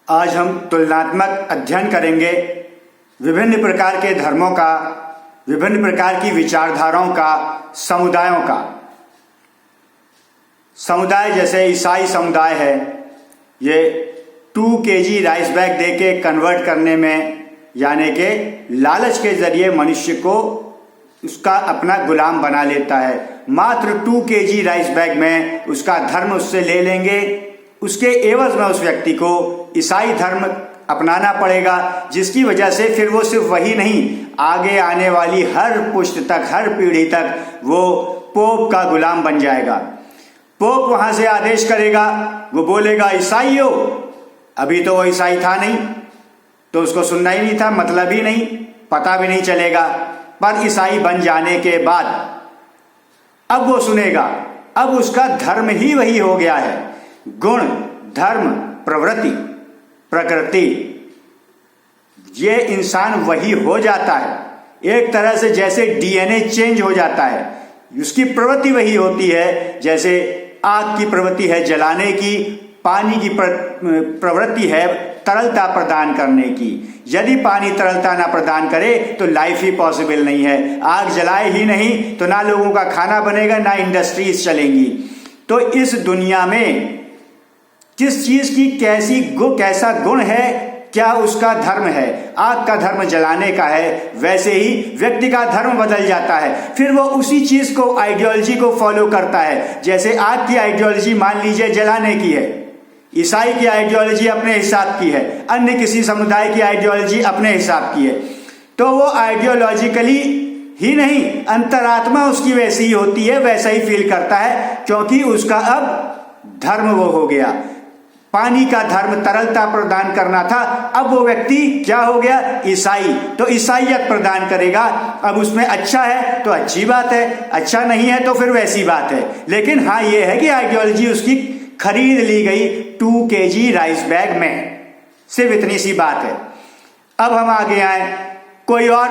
आज हम तुलनात्मक अध्ययन करेंगे विभिन्न प्रकार के धर्मों का, विभिन्न प्रकार की विचारधाराओं का, समुदायों का। समुदाय जैसे ईसाई समुदाय है, ये 2 kg राइस बैग दे के कन्वर्ट करने में, यानी कि लालच के जरिए मनुष्य को उसका अपना गुलाम बना लेता है। मात्र 2 kg राइस बैग में उसका धर्म उससे ले लेंगे, उसके एवज में उस व्यक्ति को ईसाई धर्म अपनाना पड़ेगा, जिसकी वजह से फिर वो सिर्फ वही नहीं, आगे आने वाली हर पुश्त तक, हर पीढ़ी तक वो पोप का गुलाम बन जाएगा। पोप वहां से आदेश करेगा, वो बोलेगा ईसाई हो। अभी तो वो ईसाई था नहीं, तो उसको सुनना ही नहीं था, मतलब ही नहीं, पता भी नहीं चलेगा। पर ईसाई बन जाने के बाद अब वो सुनेगा, अब उसका धर्म ही वही हो गया है। गुण, धर्म, प्रवृत्ति, प्रकृति, ये इंसान वही हो जाता है। एक तरह से जैसे डीएनए चेंज हो जाता है, उसकी प्रवृत्ति वही होती है। जैसे आग की प्रवृत्ति है जलाने की, पानी की प्रवृत्ति है तरलता प्रदान करने की। यदि पानी तरलता ना प्रदान करे तो लाइफ ही पॉसिबल नहीं है। आग जलाए ही नहीं तो ना लोगों का खाना बनेगा, ना इंडस्ट्रीज चलेंगी। तो इस दुनिया में किस चीज की कैसा गुण है, क्या उसका धर्म है। आग का धर्म जलाने का है, वैसे ही व्यक्ति का धर्म बदल जाता है। फिर वो उसी चीज को, आइडियोलॉजी को फॉलो करता है। जैसे आग की आइडियोलॉजी मान लीजिए जलाने की है, ईसाई की आइडियोलॉजी अपने हिसाब की है, अन्य किसी समुदाय की आइडियोलॉजी अपने हिसाब की है। तो वो आइडियोलॉजिकली ही नहीं, अंतरात्मा उसकी वैसी ही होती है, वैसा ही फील करता है, क्योंकि उसका अब धर्म वो हो गया। पानी का धर्म तरलता प्रदान करना था, अब वो व्यक्ति क्या हो गया, ईसाई। तो ईसाइयत प्रदान करेगा। अब उसमें अच्छा है तो अच्छी बात है, अच्छा नहीं है तो फिर वैसी बात है। लेकिन हाँ, ये है कि आइडियोलॉजी उसकी खरीद ली गई 2 kg राइस बैग में, सिर्फ इतनी सी बात है। अब हम आगे आए, कोई और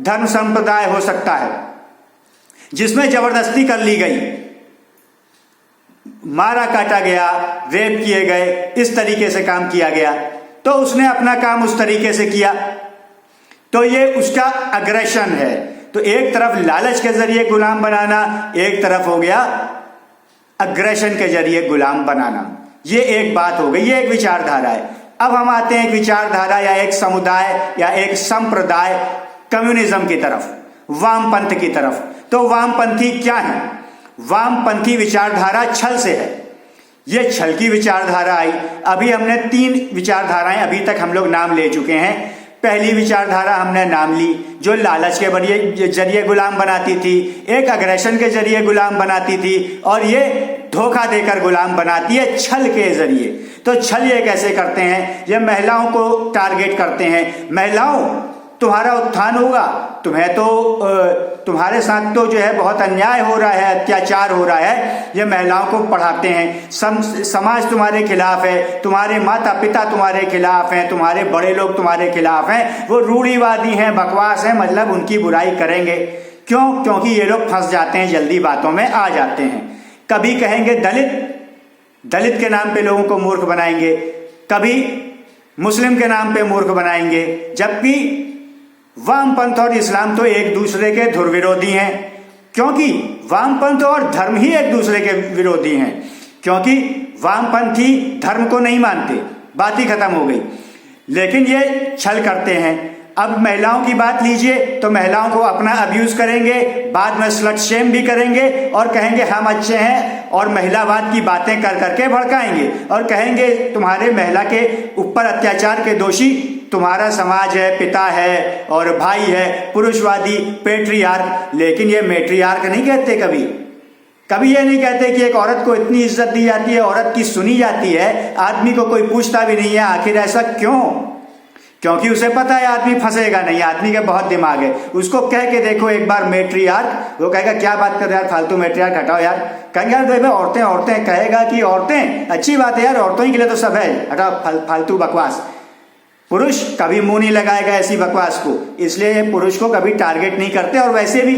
धर्म संप्रदाय हो सकता है जिसमें जबरदस्ती कर ली गई, मारा काटा गया, रेप किए गए, इस तरीके से काम किया गया, तो उसने अपना काम उस तरीके से किया, तो ये उसका अग्रेशन है। तो एक तरफ लालच के जरिए गुलाम बनाना, एक तरफ हो गया अग्रेशन के जरिए गुलाम बनाना। ये एक बात हो गई, ये एक विचारधारा है। अब हम आते हैं एक विचारधारा या एक समुदाय या एक संप्रदाय, कम्युनिज्म की तरफ, वामपंथ की तरफ। तो वामपंथी क्या है? वामपंथी विचारधारा छल से है। ये छल की विचारधारा आई। अभी हमने 3 विचारधाराएं अभी तक हम लोग नाम ले चुके हैं। पहली विचारधारा हमने नाम ली जो लालच के जरिए गुलाम बनाती थी, एक अग्रेशन के जरिए गुलाम बनाती थी, और ये धोखा देकर गुलाम बनाती है छल के जरिए। तो छल ये कैसे करते हैं? ये महिलाओं को टारगेट करते हैं। महिलाओं, तुम्हारा उत्थान होगा, तुम्हें तो तुम्हारे साथ तो जो है बहुत अन्याय हो रहा है, अत्याचार हो रहा है। ये महिलाओं को पढ़ाते हैं। समाज तुम्हारे खिलाफ है, तुम्हारे माता पिता तुम्हारे खिलाफ हैं, तुम्हारे बड़े लोग तुम्हारे खिलाफ हैं, वो रूढ़िवादी हैं, बकवास हैं, मतलब उनकी बुराई करेंगे। क्यों? क्योंकि ये लोग फंस जाते हैं, जल्दी बातों में आ जाते हैं। कभी कहेंगे दलित के नाम पे लोगों को मूर्ख बनाएंगे, कभी मुस्लिम के नाम पे मूर्ख बनाएंगे, जबकि वामपंथ और इस्लाम तो एक दूसरे के धुरविरोधी हैं, क्योंकि वामपंथ और धर्म ही एक दूसरे के विरोधी हैं। क्योंकि वामपंथी धर्म को नहीं मानते, बात ही खत्म हो गई। लेकिन ये छल करते हैं। अब महिलाओं की बात लीजिए, तो महिलाओं को अपना अब्यूज करेंगे, बाद में स्लट शेम भी करेंगे और कहेंगे हम अच्छे हैं, और महिलावाद की बातें कर करके भड़काएंगे और कहेंगे तुम्हारे महिला के ऊपर अत्याचार के दोषी तुम्हारा समाज है, पिता है और भाई है, पुरुषवादी, पेट्रियार्क। लेकिन ये मेट्रियार्क नहीं कहते, कभी ये नहीं कहते कि एक औरत को इतनी इज्जत दी जाती है, औरत की सुनी जाती है, आदमी को कोई पूछता भी नहीं है। आखिर ऐसा क्यों? क्योंकि उसे पता है आदमी फंसेगा नहीं, आदमी के बहुत दिमाग है। उसको कह के देखो एक बार मेट्रियार्क, वो कहेगा क्या बात कर रहे यार, फालतू मेट्रियार्क हटाओ यार। कहेंगे यार भाई औरतें, कहेगा कि औरतें अच्छी बात है यार, औरतों ही के लिए तो सब है, हटाओ फालतू बकवास। पुरुष कभी मुंह नहीं लगाएगा ऐसी बकवास को, इसलिए पुरुष को कभी टारगेट नहीं करते। और वैसे भी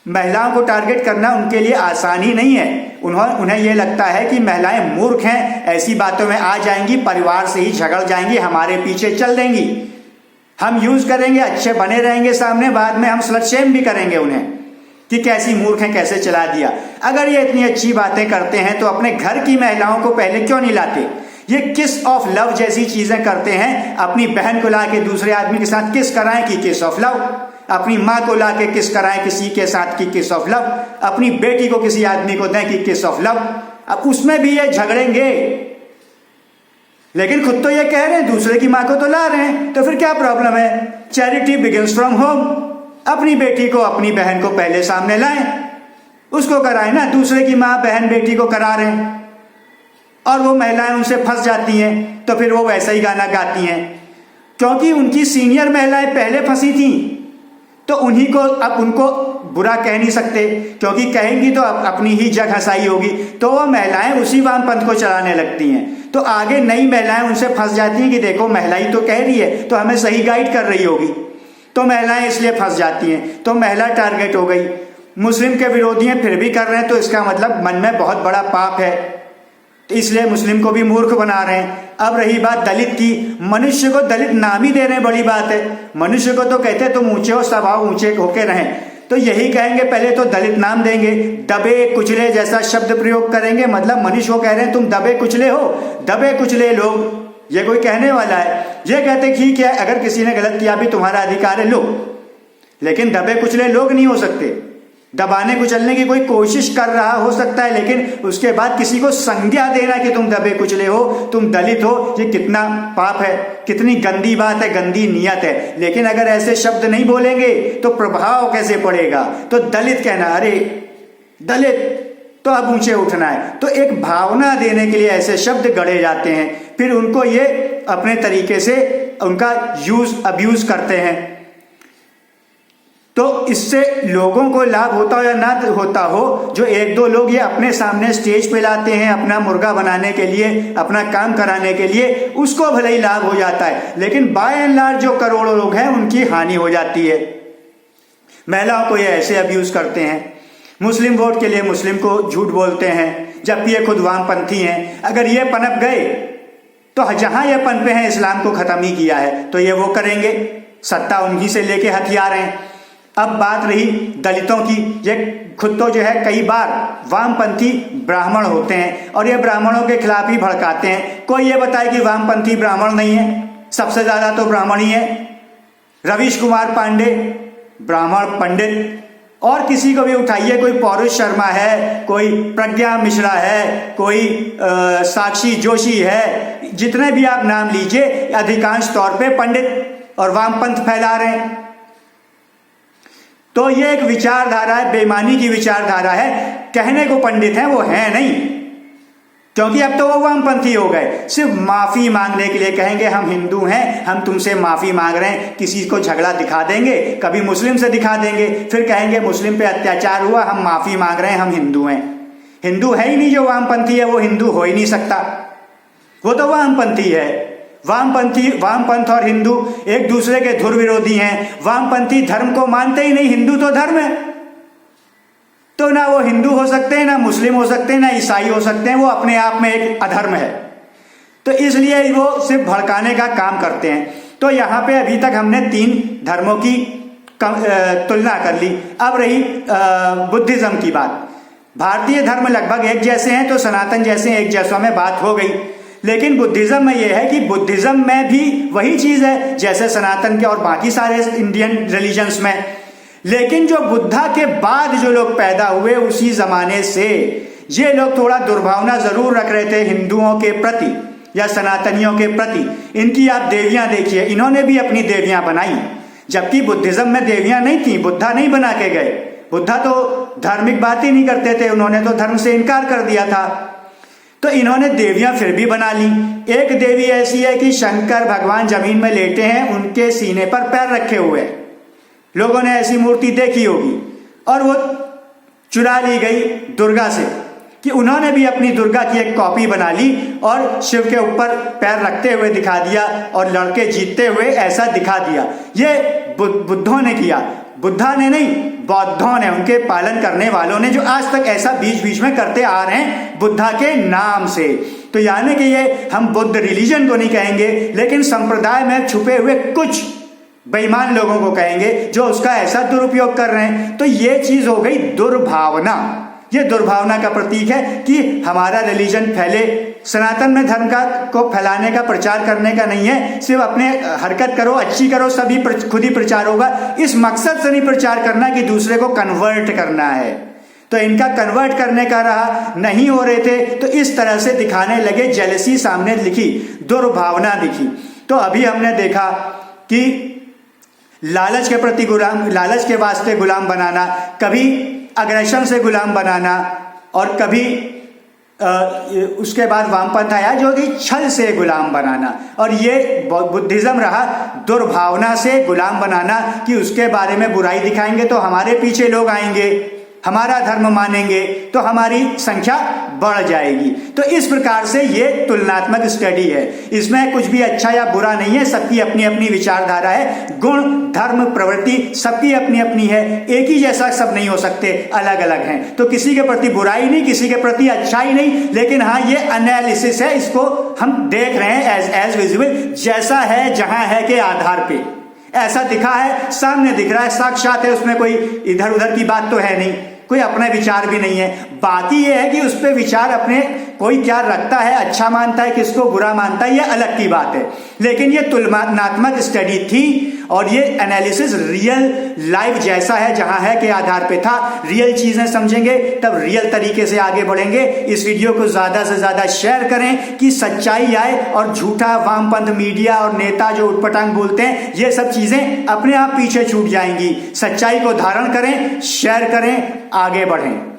महिलाओं को टारगेट करना उनके लिए आसान ही नहीं है। उन्हें यह लगता है कि महिलाएं मूर्ख हैं, ऐसी बातों में आ जाएंगी, परिवार से ही झगड़ जाएंगी, हमारे पीछे चल देंगी, हम यूज करेंगे, अच्छे बने रहेंगे सामने, बाद में हम स्लट शेम भी करेंगे उन्हें कि कैसी मूर्ख है, कैसे चला दिया। अगर ये इतनी अच्छी बातें करते हैं तो अपने घर की महिलाओं को पहले क्यों नहीं लाते? ये किस ऑफ लव जैसी चीजें करते हैं। अपनी बहन को लाके दूसरे आदमी के साथ किस कराएं कि किस ऑफ लव, अपनी माँ को लाके किस कराएं किसी के साथ की किस ऑफ लव, अपनी बेटी को किसी आदमी को दें कि किस ऑफ लव। अब उसमें भी ये झगड़ेंगे, लेकिन खुद तो ये कह रहे हैं दूसरे की माँ को तो ला रहे हैं, तो फिर क्या प्रॉब्लम है? Charity begins from home. अपनी बेटी को, अपनी बहन को पहले सामने लाएं, उसको कराएं ना। दूसरे की माँ बहन बेटी को करा रहे हैं और वो महिलाएं उनसे फंस जाती हैं, तो फिर वो वैसा ही गाना गाती हैं, क्योंकि उनकी सीनियर महिलाएं पहले फंसी थी, तो उन्हीं को अब उनको बुरा कह नहीं सकते, क्योंकि कहेंगी तो अपनी ही जग हंसाई होगी, तो वो महिलाएं उसी वामपंथ को चलाने लगती हैं। तो आगे नई महिलाएं उनसे फंस जाती हैं कि देखो महिला ही तो कह रही है, तो हमें सही गाइड कर रही होगी, तो महिलाएं इसलिए फंस जाती हैं, तो महिला टारगेट हो गई। मुस्लिम के विरोधी हैं फिर भी कर रहे हैं, तो इसका मतलब मन में बहुत बड़ा पाप है, तो इसलिए मुस्लिम को भी मूर्ख बना रहे हैं। अब रही बात दलित की, मनुष्य को दलित नाम ही दे रहे हैं, बड़ी बात है। मनुष्य को तो कहते हैं तुम ऊंचे हो, स्वभाव ऊंचे होके रहें, तो यही कहेंगे पहले तो दलित नाम देंगे, दबे कुचले जैसा शब्द प्रयोग करेंगे, मतलब मनुष्य को कह रहे हैं तुम दबे कुचले हो, दबे कुचले लोग। ये कोई कहने वाला है? ये कहते ठीक है, अगर किसी ने गलत किया भी तुम्हारा अधिकार है, लो, लेकिन दबे कुचले लोग नहीं हो सकते। दबाने कुचलने की कोई कोशिश कर रहा हो सकता है, लेकिन उसके बाद किसी को संज्ञा देना कि तुम दबे कुचले हो, तुम दलित हो, ये कितना पाप है, कितनी गंदी बात है, गंदी नियत है। लेकिन अगर ऐसे शब्द नहीं बोलेंगे तो प्रभाव कैसे पड़ेगा? तो दलित कहना, अरे दलित तो अब ऊंचे उठना है, तो एक भावना देने के लिए ऐसे शब्द गढ़े जाते हैं, फिर उनको ये अपने तरीके से उनका अब्यूज करते हैं। तो इससे लोगों को लाभ होता हो या ना होता हो, जो एक दो लोग ये अपने सामने स्टेज पे लाते हैं अपना मुर्गा बनाने के लिए, अपना काम कराने के लिए, उसको भले ही लाभ हो जाता है, लेकिन बाय एंड लार्ज जो करोड़ों लोग हैं उनकी हानि हो जाती है। महिलाओं को ये ऐसे अब्यूज करते हैं, मुस्लिम वोट के लिए मुस्लिम को झूठ बोलते हैं, जबकि ये खुद वामपंथी हैं। अगर ये पनप गए तो जहां ये पनपे हैं इस्लाम को खत्म ही किया है, तो ये वो करेंगे, सत्ता उन्हीं से लेके हथियार हैं। अब बात रही दलितों की, ये खुद तो जो है कई बार वामपंथी ब्राह्मण होते हैं और ये ब्राह्मणों के खिलाफ ही भड़काते हैं। कोई ये बताए कि वामपंथी ब्राह्मण नहीं है, सबसे ज्यादा तो ब्राह्मण ही है। रवीश कुमार पांडे ब्राह्मण पंडित, और किसी को भी उठाइए, कोई पौरुष शर्मा है, कोई प्रज्ञा मिश्रा है, कोई साक्षी जोशी है, जितने भी आप नाम लीजिए, अधिकांश तौर पे पंडित और वामपंथ फैला रहे हैं। तो ये एक विचारधारा है, बेईमानी की विचारधारा है। कहने को पंडित हैं, वो हैं नहीं, क्योंकि अब तो वो वामपंथी हो गए। सिर्फ माफी मांगने के लिए कहेंगे हम हिंदू हैं, हम तुमसे माफी मांग रहे हैं, किसी को झगड़ा दिखा देंगे, कभी मुस्लिम से दिखा देंगे, फिर कहेंगे मुस्लिम पे अत्याचार हुआ, हम माफी मांग रहे हैं, हम हिंदू हैं। हिंदू है ही नहीं जो वामपंथी है, वो हिंदू हो ही नहीं सकता, वो तो वामपंथी है। वामपंथ और हिंदू एक दूसरे के धुर विरोधी हैं। वामपंथी धर्म को मानते ही नहीं, हिंदू तो धर्म है, तो ना वो हिंदू हो सकते हैं, ना मुस्लिम हो सकते हैं, ना ईसाई हो सकते हैं, वो अपने आप में एक अधर्म है। तो इसलिए वो सिर्फ भड़काने का काम करते हैं। तो यहाँ पे अभी तक हमने 3 धर्मों की तुलना कर ली। अब रही बुद्धिज्म की बात। भारतीय धर्म लगभग एक जैसे हैं, तो सनातन जैसे एक जैसों में बात हो गई। लेकिन बुद्धिज्म में यह है कि बुद्धिज्म में भी वही चीज है जैसे सनातन के और बाकी सारे इंडियन रिलीजन्स में। लेकिन जो बुद्धा के बाद जो लोग पैदा हुए उसी जमाने से ये लोग थोड़ा दुर्भावना जरूर रख रहे थे हिंदुओं के प्रति या सनातनियों के प्रति। इनकी आप देवियां देखिए, इन्होंने भी अपनी देवियां बनाई, जबकि बुद्धिज्म में देवियां नहीं थी, बुद्धा नहीं बना के गए। बुद्धा तो धार्मिक बात ही नहीं करते थे, उन्होंने तो धर्म से इनकार कर दिया था। तो इन्होंने देवियां फिर भी बना ली। एक देवी ऐसी है कि शंकर भगवान जमीन में लेटे हैं, उनके सीने पर पैर रखे हुए हैं। लोगों ने ऐसी मूर्ति देखी होगी, और वो चुरा ली गई दुर्गा से, कि उन्होंने भी अपनी दुर्गा की एक कॉपी बना ली और शिव के ऊपर पैर रखते हुए दिखा दिया और लड़के जीतते हुए ऐसा दिखा दिया। ये बुद्धों ने किया। बुद्धा ने नहीं, बौद्धों ने, उनके पालन करने वालों ने, जो आज तक ऐसा बीच बीच में करते आ रहे हैं बुद्धा के नाम से। तो यानी कि ये हम बुद्ध रिलीजन को नहीं कहेंगे, लेकिन संप्रदाय में छुपे हुए कुछ बेईमान लोगों को कहेंगे जो उसका ऐसा दुरुपयोग कर रहे हैं। तो ये चीज हो गई दुर्भावना। ये दुर्भावना का प्रतीक है कि हमारा रिलीजन फैले। सनातन में धर्म का को फैलाने का, प्रचार करने का नहीं है, सिर्फ अपने हरकत करो, अच्छी करो, सभी खुद ही प्रचार होगा। इस मकसद से नहीं प्रचार करना कि दूसरे को कन्वर्ट करना है। तो इनका कन्वर्ट करने का रहा, नहीं हो रहे थे तो इस तरह से दिखाने लगे, जेलसी सामने दिखी, दुर्भावना दिखी। तो अभी हमने देखा कि लालच के प्रति गुलाम, लालच के वास्ते गुलाम बनाना, कभी अग्रेशन से गुलाम बनाना, और कभी उसके बाद वामपंथ आया जो कि छल से गुलाम बनाना। और ये बुद्धिज्म रहा, दुर्भावना से गुलाम बनाना कि उसके बारे में बुराई दिखाएंगे तो हमारे पीछे लोग आएंगे, हमारा धर्म मानेंगे तो हमारी संख्या बढ़ जाएगी। तो इस प्रकार से ये तुलनात्मक स्टडी है, इसमें कुछ भी अच्छा या बुरा नहीं है, सबकी अपनी अपनी विचारधारा है। गुण, धर्म, प्रवृत्ति सबकी अपनी अपनी है, एक ही जैसा सब नहीं हो सकते, अलग अलग हैं। तो किसी के प्रति बुराई नहीं, किसी के प्रति अच्छाई नहीं, लेकिन हाँ ये एनालिसिस है, इसको हम देख रहे हैं एज विजिबल, जैसा है जहां है के आधार पे। ऐसा दिखा है, सामने दिख रहा है, साक्षात है, उसमें कोई इधर उधर की बात तो है नहीं, कोई अपना विचार भी नहीं है। बात ही यह है कि उस पर विचार अपने कोई क्या रखता है, अच्छा मानता है, किसको बुरा मानता है, यह अलग की बात है। लेकिन यह तुलनात्मक स्टडी थी और ये एनालिसिस रियल लाइफ जैसा है जहां है के आधार पे था। रियल चीजें समझेंगे तब रियल तरीके से आगे बढ़ेंगे। इस वीडियो को ज्यादा से ज्यादा शेयर करें कि सच्चाई आए और झूठा वामपंथ मीडिया और नेता जो उटपटांग बोलते हैं, ये सब चीजें अपने आप पीछे छूट जाएंगी। सच्चाई को धारण करें, शेयर करें, आगे बढ़ें।